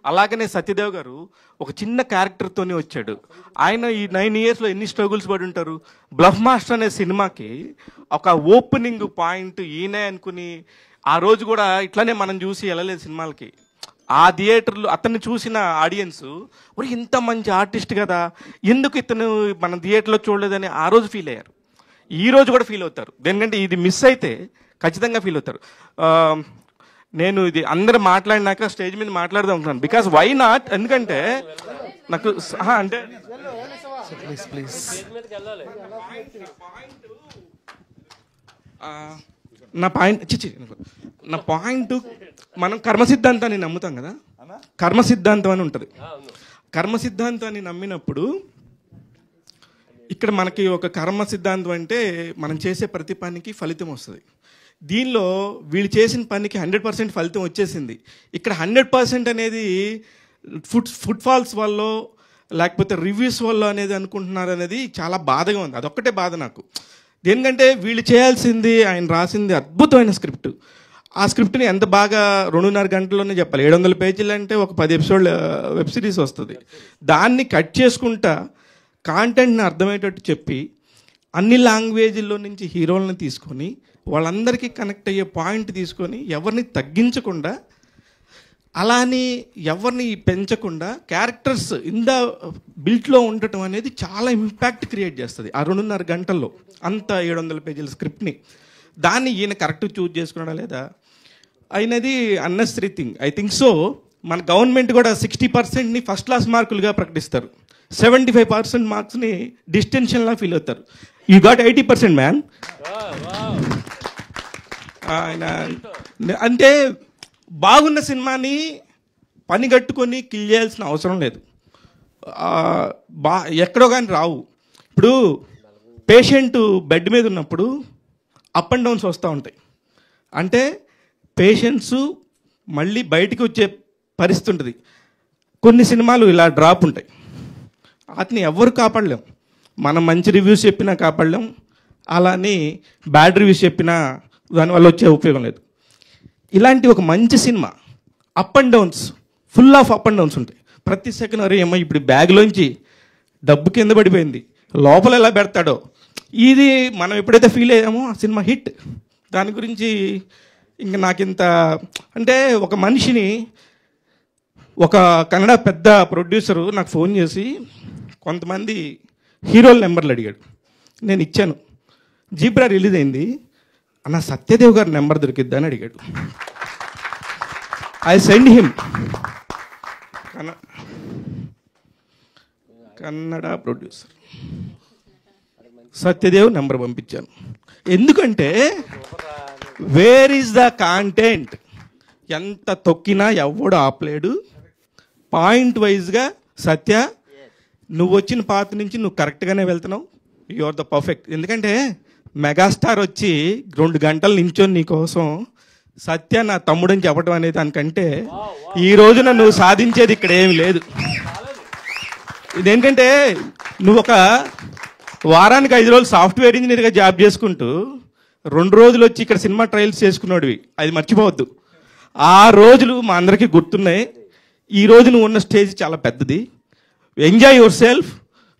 [SPEAKER 7] అలాగనే సత్యదేవ్ గారు ఒక చిన్న క్యారెక్టర్తోనే వచ్చాడు. ఆయన ఈ 9 yearsలో ఎన్ని స్ట్రగుల్స్ పడి ఉంటారు. బ్లఫ్ మాస్టర్ అనే సినిమాకి ఒక ఓపెనింగ్ పాయింట్ ఈయనే అనుకుని ఆ రోజు కూడా ఇట్లానే మనం చూసి వెళ్ళలేదు సినిమాలకి. ఆ థియేటర్లో అతన్ని చూసిన ఆడియన్స్ ఒరే ఇంత మంచి ఆర్టిస్ట్ కదా, ఎందుకు ఇతను మన థియేటర్లో చూడలేదని ఆ రోజు ఫీల్ అయ్యారు. ఈ రోజు కూడా ఫీల్ అవుతారు. ఎందుకంటే ఇది మిస్ అయితే ఖచ్చితంగా ఫీల్ అవుతారు. నేను ఇది అందరూ మాట్లాడినాక స్టేజ్ మీద మాట్లాడదాం అనుకున్నాను. బికాస్ వై నాట్, ఎందుకంటే నాకు అంటే నా పాయింట్ మనం కర్మ సిద్ధాంతాన్ని నమ్ముతాం కదా, కర్మ సిద్ధాంతం అని ఉంటుంది. కర్మ సిద్ధాంతాన్ని నమ్మినప్పుడు ఇక్కడ మనకి ఒక కర్మ సిద్ధాంతం అంటే మనం చేసే ప్రతి పనికి ఫలితం వస్తుంది. దీనిలో వీళ్ళు చేసిన పనికి 100% ఫలితం వచ్చేసింది. ఇక్కడ 100% అనేది ఫుట్ఫాల్స్ వల్ల లేకపోతే రివ్యూస్ వల్ల అనేది అనుకుంటున్నారు అనేది చాలా బాధగా ఉంది. అదొక్కటే బాధ నాకు. దేనికంటే వీళ్ళు చేయాల్సింది, ఆయన రాసింది అద్భుతమైన స్క్రిప్ట్. ఆ స్క్రిప్ట్ని ఎంత బాగా 2.5 గంటల్లోనే చెప్పాలి. 700 పేజీలు అంటే ఒక 10 ఎపిసోడ్ల వెబ్ సిరీస్ వస్తుంది. దాన్ని కట్ చేసుకుంటా కాంటెంట్ని అర్థమయ్యేటట్టు చెప్పి అన్ని లాంగ్వేజ్ల్లో నుంచి హీరోలను తీసుకొని వాళ్ళందరికీ కనెక్ట్ అయ్యే పాయింట్ తీసుకొని ఎవరిని తగ్గించకుండా అలాని ఎవరిని పెంచకుండా క్యారెక్టర్స్ ఇన్ ద బిల్ట్లో ఉండటం అనేది చాలా ఇంపాక్ట్ క్రియేట్ చేస్తుంది. ఆ 2.5 గంటల్లో అంత 700 పేజీల స్క్రిప్ట్ని. దాన్ని ఈయన కరెక్ట్ చూజ్ చేసుకున్నాడా లేదా అయినది unnecessary thing. I think so. మన గవర్నమెంట్ కూడా 60%ని ఫస్ట్ క్లాస్ మార్కులుగా ప్రకటిస్తారు, 75% మార్క్స్ని డిస్టెన్షన్లా ఫీల్ అవుతారు. You got 80% man. ఆయన అంటే బాగున్న సినిమాని పని కట్టుకొని కిల్ చేయాల్సిన అవసరం లేదు. ఎక్కడో కానీ రావు. ఇప్పుడు పేషెంట్ బెడ్ మీద ఉన్నప్పుడు అప్ అండ్ డౌన్స్ వస్తూ ఉంటాయి. అంటే పేషెంట్స్ మళ్ళీ బయటికి వచ్చే పరిస్థితి ఉంటుంది. కొన్ని సినిమాలు ఇలా డ్రాప్ ఉంటాయి. వాటిని ఎవరు కాపాడలేం. మనం మంచి రివ్యూస్ చెప్పినా కాపాడలేం, అలానే బ్యాడ్ రివ్యూస్ చెప్పినా దానివల్ల వచ్చే ఉపయోగం లేదు. ఇలాంటి ఒక మంచి cinema up and downs, full of up and downs ఉంటాయి. ప్రతి సెకండ్ అరే ఏమో ఇప్పుడు బ్యాగ్లోంచి డబ్బు కింద పడిపోయింది, లోపల ఎలా పెడతాడో, ఇది మనం ఎప్పుడైతే ఫీల్ అయ్యామో ఆ సినిమా హిట్. దాని గురించి ఇంక నాకింత అంటే ఒక మనిషిని ఒక కన్నడ పెద్ద ప్రొడ్యూసరు నాకు ఫోన్ చేసి కొంతమంది హీరోల నెంబర్లు అడిగాడు. నేను ఇచ్చాను. జీబ్రా రిలీజ్ అయింది, అన్న సత్యదేవ్ గారి నెంబర్ దొరికిద్దా అని అడిగాడు. I send him. Kannada producer Satyadev number పంపించాను. ఎందుకంటే వేర్ ఈజ్ ద కాంటెంట్? ఎంత తొక్కినా ఎవడు ఆపలేడు. పాయింట్ వైజ్గా సత్య నువ్వు వచ్చిన పాత నుంచి నువ్వు కరెక్ట్గానే వెళ్తున్నావు. You are the perfect. ఎందుకంటే మెగాస్టార్ వచ్చి 2 గంటలు నించొని నీకోసం సత్య నా తమ్ముడని చెప్పడం అనేది దానికంటే ఈ రోజున నువ్వు సాధించేది ఇక్కడ ఏమి లేదు. ఇదేంటంటే నువ్వు ఒక వారానికి 5 రోజులు సాఫ్ట్వేర్ ఇంజనీర్గా జాబ్ చేసుకుంటూ 2 రోజులు వచ్చి ఇక్కడ సినిమా ట్రయల్స్ చేసుకున్నాడువి. అది మర్చిపోవద్దు. ఆ రోజులు మా అందరికీ గుర్తున్నాయి. ఈ రోజు నువ్వు ఉన్న స్టేజ్ చాలా పెద్దది. Enjoy your self.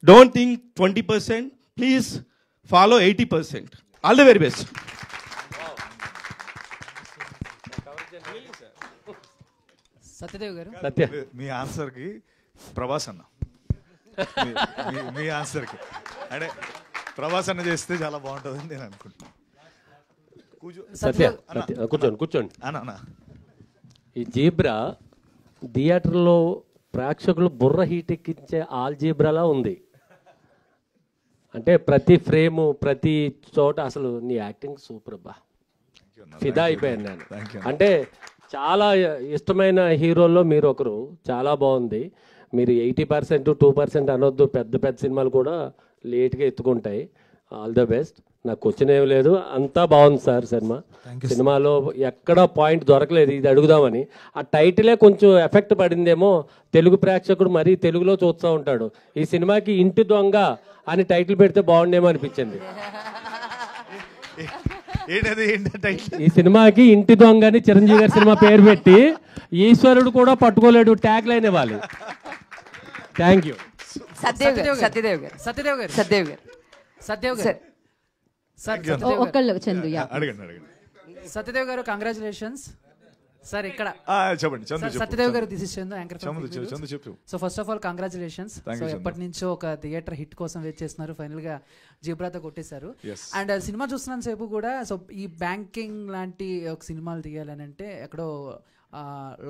[SPEAKER 7] Don't think 20%. Please follow 80%. All the very best.
[SPEAKER 11] Satyadev గారు,
[SPEAKER 3] సత్య మీ ఆన్సర్కి ప్రభాస్ అన్న, మీ ఆన్సర్కి అంటే ప్రభాస్ అన్న చేస్తే చాలా బాగుంటుందని నేను అనుకుంటున్నాను.
[SPEAKER 12] సత్య కూర్చోండి.
[SPEAKER 3] అన్న
[SPEAKER 12] ఈ జీబ్రా థియేటర్లో ప్రేక్షకులు బుర్ర హీట్ ఎక్కించే ఆల్ జీబ్రాలా ఉంది. అంటే ప్రతి ఫ్రేము ప్రతి చోట అసలు నీ యాక్టింగ్ సూపర్ అబ్బా, ఫిదా అయిపోయాను నేను. అంటే చాలా ఇష్టమైన హీరోల్లో మీరు ఒకరు. చాలా బాగుంది. మీరు 80% 2% అనొద్దు. పెద్ద పెద్ద సినిమాలు కూడా లేట్గా ఎత్తుకుంటాయి. All the best. నాకు క్వశ్చన్ ఏం లేదు, అంతా బాగుంది సార్. సినిమాలో ఎక్కడ పాయింట్ దొరకలేదు ఇది అడుగుదామని. ఆ టైటిలే కొంచెం ఎఫెక్ట్ పడిందేమో. తెలుగు ప్రేక్షకుడు మరీ తెలుగులో చూస్తూ ఉంటాడు. ఈ సినిమాకి ఇంటి దొంగ అని టైటిల్ పెడితే బాగుండేమో అనిపించింది. ఈ సినిమాకి ఇంటి దొంగ అని చిరంజీవి గారి సినిమా పేరు పెట్టి ఈశ్వరుడు కూడా పట్టుకోలేడు ట్యాగ్ లైన్ ఇవ్వాలి. Thank you.
[SPEAKER 11] సత్యదేవ్ గారు కంగ్రాచులేషన్స్ సార్. ఇక్కడ
[SPEAKER 3] చెప్పండి
[SPEAKER 11] సత్యదేవ్ గారు, this is Chandu, anchor. So first of all congratulations. So ఎప్పటి నుంచో ఒక థియేటర్ హిట్ కోసం వెయిట్ చేస్తున్నారు, ఫైనల్ గా జీబ్రాతో కొట్టేశారు. అండ్ సినిమా చూస్తున్నంత సేపు కూడా సో ఈ బ్యాంకింగ్ లాంటి ఒక సినిమాలు తీయాలని అంటే ఎక్కడో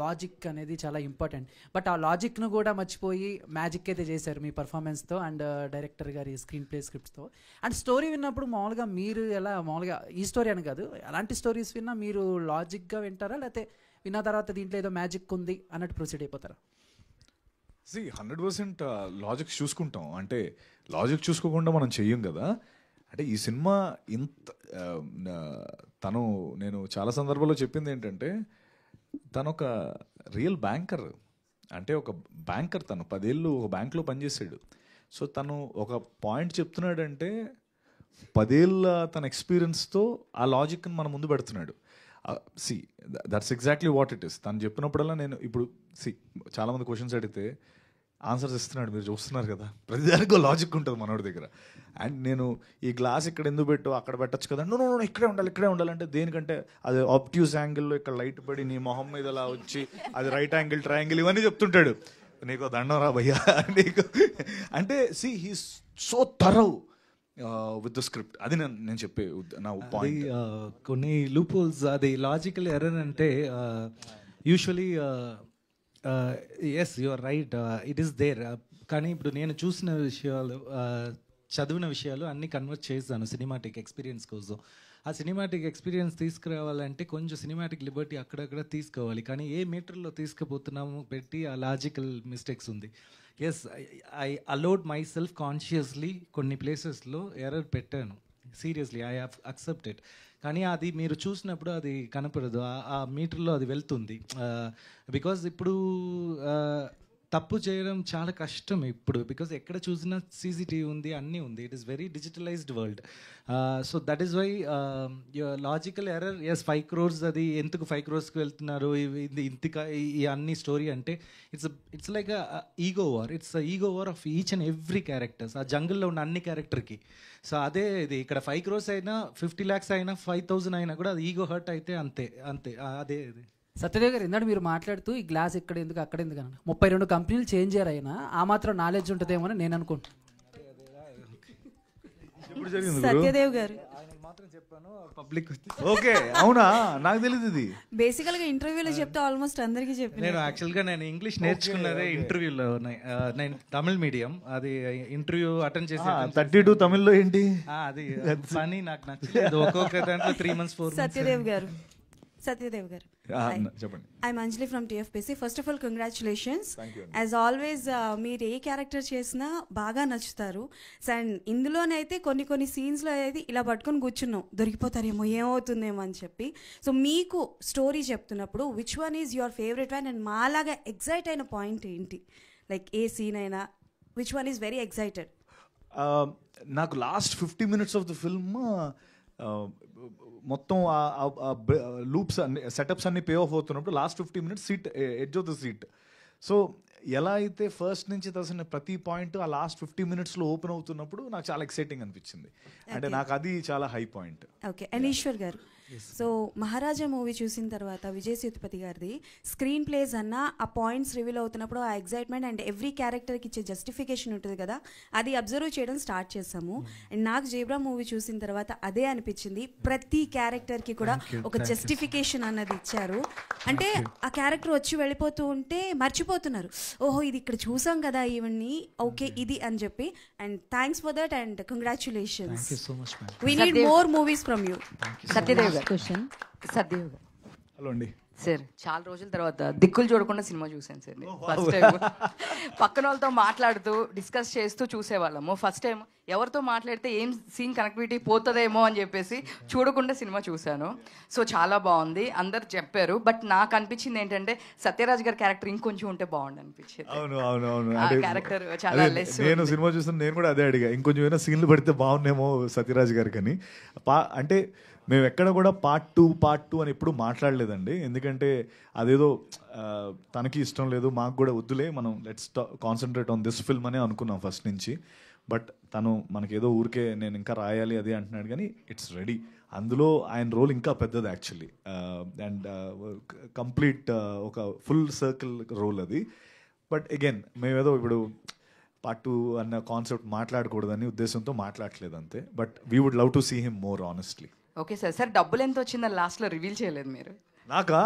[SPEAKER 11] లాజిక్ అనేది చాలా ఇంపార్టెంట్. బట్ ఆ లాజిక్ను కూడా మర్చిపోయి మ్యాజిక్ అయితే చేశారు మీ పర్ఫార్మెన్స్తో అండ్ డైరెక్టర్ గారి స్క్రీన్ ప్లే స్క్రిప్ట్స్తో. అండ్ స్టోరీ విన్నప్పుడు మామూలుగా మీరు ఎలా, మామూలుగా ఈ స్టోరీ అని కాదు, అలాంటి స్టోరీస్ విన్నా మీరు లాజిక్గా వింటారా, లేకపోతే విన్న తర్వాత దీంట్లో ఏదో మ్యాజిక్ ఉంది అన్నట్టు ప్రొసీడ్ అయిపోతారా?
[SPEAKER 3] 100% లాజిక్ చూసుకుంటాం. అంటే లాజిక్ చూసుకోకుండా మనం చెయ్యం కదా. అంటే ఈ సినిమా ఇంత నేను చాలా సందర్భాల్లో చెప్పింది ఏంటంటే తను ఒక రియల్ బ్యాంకర్. అంటే ఒక బ్యాంకర్, తను 10 ఏళ్ళు ఒక బ్యాంక్లో పనిచేసాడు. సో తను ఒక పాయింట్ చెప్తున్నాడంటే 10 ఏళ్ళ తన ఎక్స్పీరియన్స్తో ఆ లాజిక్ని మన ముందు పెడుతున్నాడు. That's exactly what it is. తను చెప్పినప్పుడల్లా నేను ఇప్పుడు చాలామంది క్వశ్చన్స్ అడిగితే ఆన్సర్స్ ఇస్తున్నాడు, మీరు చూస్తున్నారు కదా. ప్రతిదానికి లాజిక్ ఉంటుంది మనోడి దగ్గర. అండ్ నేను ఈ గ్లాస్ ఇక్కడ ఎందుకు పెట్టు, అక్కడ పెట్టచ్చు కదా, నో ఇక్కడే ఉండాలంటే దేనికంటే అది ఆబ్ట్యూస్ యాంగిల్లో ఇక్కడ లైట్ పడి నీ మొహం మీద అలా వచ్చి అది రైట్ యాంగిల్, ట్రయాంగిల్ ఇవన్నీ చెప్తుంటాడు. నీకు దండం రా భయ్యా నీకు. అంటే he's so thorough with the script. అది నేను చెప్పే నా పాయింట్.
[SPEAKER 6] కొన్ని లూప్హోల్స్, అది లాజికల్ ఎర్రర్ అంటే usually yes you are right, it is there. కానీ ఇప్పుడు నేను చూసిన విషయాలు చదివిన విషయాలు అన్నీ కన్వర్ట్ చేశాను సినిమాటిక్ ఎక్స్పీరియన్స్ కోసం. ఆ సినిమాటిక్ ఎక్స్పీరియన్స్ తీసుకురావాలంటే కొంచెం సినిమాటిక్ లిబర్టీ అక్కడక్కడ తీసుకోవాలి, కానీ ఏ మీటర్లో తీసుకుపోతున్నాము పెట్టి ఆ లాజికల్ మిస్టేక్స్ ఉంది. Yes, I allowed myself consciously కొన్ని ప్లేసెస్లో ఎర్రర్ పెట్టాను, సీరియస్లీ ఐ హ్యావ్ అక్సెప్టెడ్. కానీ అది మీరు చూసినప్పుడు అది కనపడదు, ఆ మీటర్లో అది వెళ్తుంది. బికాజ్ ఇప్పుడు తప్పు చేయడం చాలా కష్టం ఇప్పుడు, బికాజ్ ఎక్కడ చూసినా సీసీటీవీ ఉంది, అన్నీ ఉంది. It is very digitalised world. So that is why logical error. Yes, 5 crores అది ఎందుకు 5 crores వెళ్తున్నారు ఈ అన్ని స్టోరీ అంటే it's like ego war. It's ego war of each and every characters, ఆ జంగిల్లో ఉన్న అన్ని క్యారెక్టర్కి. సో అదే ఇది ఇక్కడ 5 crores అయినా 50 lakhs అయినా 5,000 అయినా కూడా అది ఈగో హర్ట్ అయితే అంతే అంతే అదే ఇది.
[SPEAKER 11] సత్యదేవ్ గారు, ఇందాక మీరు మాట్లాడుతూ ఈ గ్లాస్ ఇక్కడ ఎందుకు అక్కడ ఎందుకు అన్న 32 కంపెనీలు చేంజ్ అయ్యారు అయినా ఆ మాత్రం నాలెడ్జ్ ఉంటుందేమో అని నేను అనుకుంటున్నాను.
[SPEAKER 13] సత్యదేవ్ గారు
[SPEAKER 3] పబ్లిక్ ఓకే, అవునా, నాకు తెలియదు ఇది.
[SPEAKER 13] బేసికల్ గా ఇంటర్వ్యూలో చెప్తే ఆల్మోస్ట్ అందరికీ చెప్పి
[SPEAKER 6] నేను యాక్చువల్గా నేను ఇంగ్లీష్ నేర్చుకున్నదే ఇంటర్వ్యూలో. నేను తమిళ్ మీడియం, అది ఇంటర్వ్యూ అటెండ్ చేసి
[SPEAKER 3] 32 తమిళ్లో ఏంటి
[SPEAKER 6] అది పని నాకు నచ్చలేదు. ఒక్కొక్క దాంట్లో 3 months 4 months.
[SPEAKER 13] సత్యదేవ్ గారు
[SPEAKER 3] చెప్పండి.
[SPEAKER 13] I'm Anjali from TFPC. First of all congratulations. As always మీరు ఏ క్యారెక్టర్ చేసినా బాగా నచ్చుతారు. అండ్ ఇందులోనైతే కొన్ని సీన్స్లో అయితే ఇలా పట్టుకొని కూర్చున్నాం, దొరికిపోతారేమో ఏమవుతుందేమో అని చెప్పి. సో మీకు స్టోరీ చెప్తున్నప్పుడు which one is your favourite one and మాలాగా ఎగ్జైట్ అయిన పాయింట్ ఏంటి? లైక్ ఏ సీన్ అయినా which one is very excited?
[SPEAKER 3] నాకు last 50 minutes of the film మొత్తం లూప్స్ అన్ని సెటప్స్ అన్ని పే ఆఫ్ అవుతున్నప్పుడు last 50 minutes seat edge of the seat. So ఎలా అయితే ఫస్ట్ నుంచి తెలిసిన ప్రతి పాయింట్ ఆ లాస్ట్ 50 minutesలో ఓపెన్ అవుతున్నప్పుడు నాకు చాలా ఎక్సైటింగ్ అనిపించింది. అంటే నాకు అది చాలా high point.
[SPEAKER 13] Okay, and Eshwar garu, so Maharaja movie చూసిన తర్వాత విజయ్ సేతుపతి గారిది స్క్రీన్ ప్లేస్ అన్న ఆ పాయింట్స్ రివీల్ అవుతున్నప్పుడు ఆ ఎగ్జైట్మెంట్ అండ్ ఎవ్రీ క్యారెక్టర్కి ఇచ్చే జస్టిఫికేషన్ ఉంటుంది కదా, అది అబ్జర్వ్ చేయడం స్టార్ట్ చేసాము. అండ్ నాకు జేబ్రా మూవీ చూసిన తర్వాత అదే అనిపించింది. ప్రతి క్యారెక్టర్కి కూడా ఒక జస్టిఫికేషన్ అన్నది ఇచ్చారు. అంటే ఆ క్యారెక్టర్ వచ్చి వెళ్ళిపోతూ ఉంటే మర్చిపోతున్నారు, ఓహో ఇది ఇక్కడ చూసాం కదా ఈవెన్ని, ఓకే ఇది అని చెప్పి. And thanks for that and congratulations. We need more movies from you.
[SPEAKER 14] Satyadev గారు క్వశ్చన్. సత్యదేవ్ గారు,
[SPEAKER 3] హలో అండి
[SPEAKER 14] సార్. చాలా రోజుల తర్వాత దిక్కులు చూడకుండా సినిమా చూసాను సార్. ఫస్ట్ టైం పక్కన వాళ్ళతో మాట్లాడుతూ డిస్కస్ చేస్తూ చూసేవాళ్ళము. ఫస్ట్ టైం ఎవరితో మాట్లాడితే ఏం సీన్ కనెక్టివిటీ పోతుందేమో అని చెప్పేసి చూడకుండా సినిమా చూశాను. సో చాలా బాగుంది, అందరు చెప్పారు. బట్ నాకు అనిపించింది ఏంటంటే సత్యరాజ్ గారి క్యారెక్టర్ ఇంకొంచెం ఉంటే బాగుండు అనిపించింది.
[SPEAKER 3] అవును
[SPEAKER 14] క్యారెక్టర్ చాలా లెస్.
[SPEAKER 3] నేను సినిమా చూసిన నేను కూడా అదే అడిగా, ఇంకొంచెం ఏమైనా సీన్లు పడితే బాగుండేమో సత్యరాజ్ గారికి అని. అంటే మేము ఎక్కడ కూడా పార్ట్ టూ అని ఎప్పుడు మాట్లాడలేదండి. ఎందుకంటే అదేదో తనకి ఇష్టం లేదు, మాకు కూడా వద్దులే, మనం let's concentrate on this film అనే అనుకున్నాం ఫస్ట్ నుంచి. బట్ తను మనకేదో ఊరికే నేను ఇంకా రాయాలి అది అంటున్నాడు, కానీ ఇట్స్ రెడీ. అందులో ఆయన రోల్ ఇంకా పెద్దది యాక్చువల్లీ, అండ్ కంప్లీట్ ఒక ఫుల్ సర్కిల్ రోల్ అది. బట్ అగైన్ మేమేదో ఇప్పుడు పార్ట్ 2 అన్న కాన్సెప్ట్ మాట్లాడకూడదని ఉద్దేశంతో మాట్లాడలేదు అంతే. But we would love to see him more honestly.
[SPEAKER 14] Okay sir. Sir డబ్బులు ఎంత వచ్చిందని లాస్ట్లో రివీల్ చేయలేదు మీరు.
[SPEAKER 3] నాకా?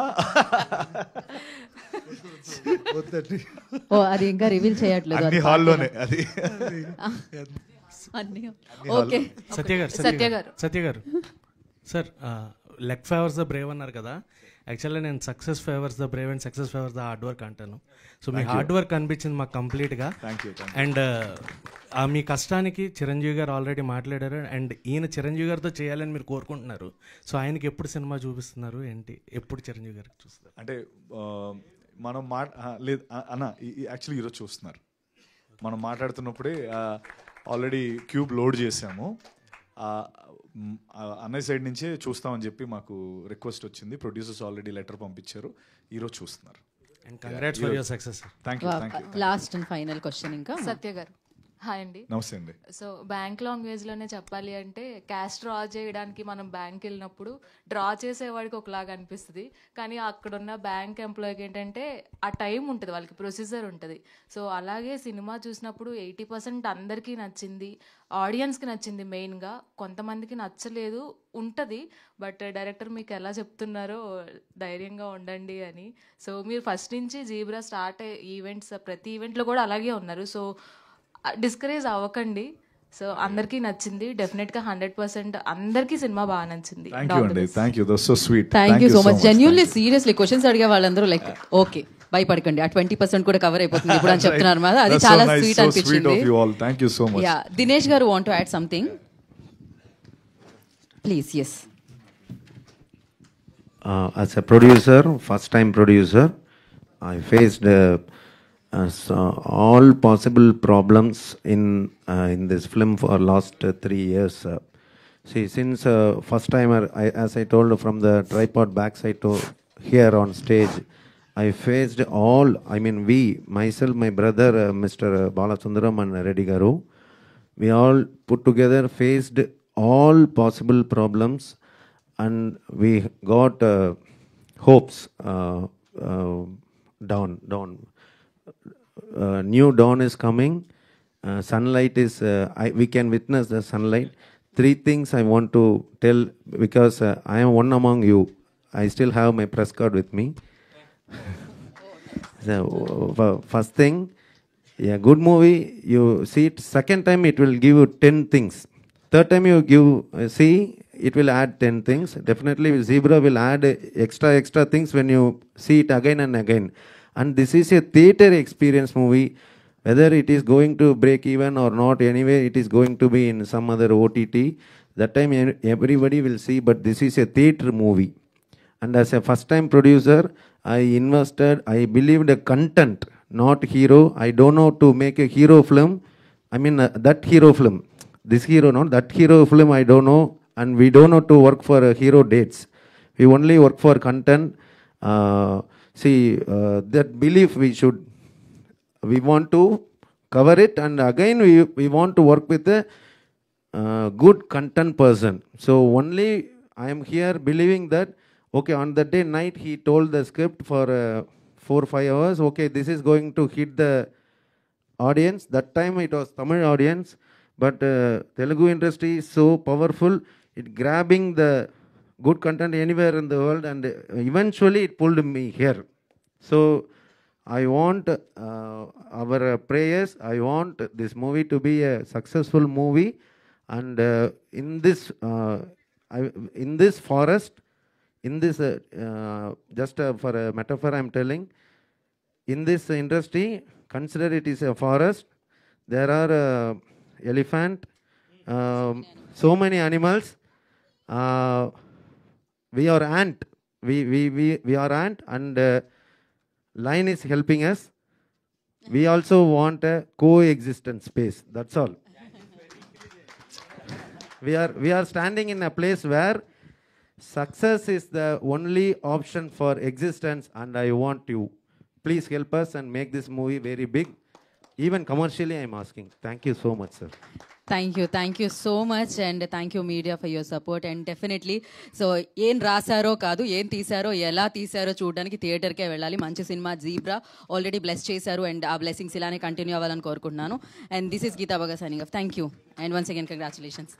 [SPEAKER 15] ఓ అది ఇంకా రివీల్ చేయట్లేదు.
[SPEAKER 3] అన్ని హాల్లోనే అది.
[SPEAKER 15] ఓకే
[SPEAKER 9] సత్య గారు sir, luck favours the Brave అన్నారు కదా. యాక్చువల్లీ నేను success favours the Brave and success favours the hard work అంటాను. సో మీ హార్డ్ వర్క్ అనిపించింది మాకు కంప్లీట్గా. అండ్ మీ కష్టానికి చిరంజీవి గారు ఆల్రెడీ మాట్లాడారు. అండ్ ఈయన చిరంజీవి గారితో చేయాలని మీరు కోరుకుంటున్నారు. సో ఆయనకి ఎప్పుడు సినిమా చూపిస్తున్నారు ఏంటి, ఎప్పుడు చిరంజీవి గారికి చూస్తారు?
[SPEAKER 3] అంటే మనం లేదు అన్న, యాక్చువల్లీ ఈరోజు చూస్తున్నారు. మనం మాట్లాడుతున్నప్పుడే ఆల్రెడీ క్యూబ్ లోడ్ చేసాము. అన్నయ్య సైడ్ నుంచే చూస్తామని చెప్పి మాకు రిక్వెస్ట్ వచ్చింది. ప్రొడ్యూసర్స్ ఆల్రెడీ లెటర్ పంపించారు, ఈరోజు చూస్తున్నారు.
[SPEAKER 9] And congrats for your success.
[SPEAKER 3] Thank you.
[SPEAKER 15] Last and final question ఇంకా.
[SPEAKER 16] సత్య గారు హాయ్ అండి.
[SPEAKER 3] నమస్తే అండి.
[SPEAKER 16] సో బ్యాంక్ లాంగ్వేజ్లోనే చెప్పాలి అంటే క్యాష్ డ్రా చేయడానికి మనం బ్యాంక్ వెళ్ళినప్పుడు డ్రా చేసేవాడికి ఒకలాగా అనిపిస్తుంది, కానీ అక్కడున్న బ్యాంక్ ఎంప్లాయీకి ఏంటంటే ఆ టైం ఉంటుంది, వాళ్ళకి ప్రొసీజర్ ఉంటుంది. సో అలాగే సినిమా చూసినప్పుడు 80% అందరికీ నచ్చింది, ఆడియన్స్కి నచ్చింది మెయిన్గా. కొంతమందికి నచ్చలేదు ఉంటుంది, బట్ డైరెక్టర్ మీకు ఎలా చెప్తున్నారో ధైర్యంగా ఉండండి అని. సో మీరు ఫస్ట్ నుంచి జీబ్రా స్టార్ట్ ఈవెంట్స్ ప్రతి ఈవెంట్లో కూడా అలాగే ఉన్నారు. సో డిస్కరేజ్ అవ్వకండి. సో అందరికీ నచ్చింది డెఫినెట్గా 100% అందరికీ సినిమా బాగా నచ్చింది.
[SPEAKER 3] థ్యాంక్ యూ అండి, thank you, that's so sweet.
[SPEAKER 15] Thank you so much. Genuinely seriously questions అడిగే వాళ్ళందరూ లైక్ ఓకే భయపడకండి ఆ 20% కూడా కవర్ అయిపోతుంది ఇప్పుడు అని చెప్తున్నారు కదా, అది చాలా స్వీట్ అనిపించింది.
[SPEAKER 3] Thank you so much.
[SPEAKER 15] Yeah, Dinesh గారు want to add something please. Yes.
[SPEAKER 4] As a producer, first time producer, I faced all possible problems in this film for last 3 years. See, since first timer, as I told from the tripod backside to here on stage, I faced all, I mean we, myself, my brother, Mr. Balasundaram and Reddy Garu, we all put together faced all possible problems and we got hopes down. New dawn is coming, sunlight is, we can witness the sunlight. 3 things I want to tell because I am one among you. I still have my press card with me. So, first thing, a good movie, you see it, second time it will give you 10 things. Third time you give, see, it will add 10 things. Definitely Zebra will add extra things when you see it again and again. And this is a theater experience movie. Whether it is going to break even or not, anyway, it is going to be in some other OTT. That time everybody will see, but this is a theater movie. And as a first time producer, I invested, I believed a content, not hero. I don't know to make a hero film. I mean, that hero film. This hero, not that hero film, I don't know. And we don't know to work for hero dates. We only work for content. That belief we want to cover it. And again, we want to work with a good content person. So only I am here believing that, okay, on that day night, he told the script for 4-5 hours. Okay, this is going to hit the audience. That time it was Tamil audience. But Telugu industry is so powerful, it grabbing the good content anywhere in the world, and eventually it pulled me here. So I want our prayers, I want this movie to be a successful movie, and in this forest, in this just for a metaphor I am telling, in this industry, consider it is a forest, there are elephant, so many animals. We are ant. We are ant, and lion is helping us. We also want a coexistence space. That's all. We are standing in a place where success is the only option for existence, and I want you. Please help us and make this movie very big. Even commercially, I am asking. Thank you so much, sir.
[SPEAKER 15] Thank you so much and thank you media for your support and definitely so ఏం రాశారో కాదు ఏం తీశారో ఎలా తీశారో చూడడానికి థియేటర్కే వెళ్ళాలి. మంచి cinema Zebra already bless చేశారు అండ్ ఆ బ్లెస్సింగ్స్ ఇలానే కంటిన్యూ అవ్వాలని కోరుకుంటున్నాను. And this is Geetha Baga signing off. Thank you and once again congratulations.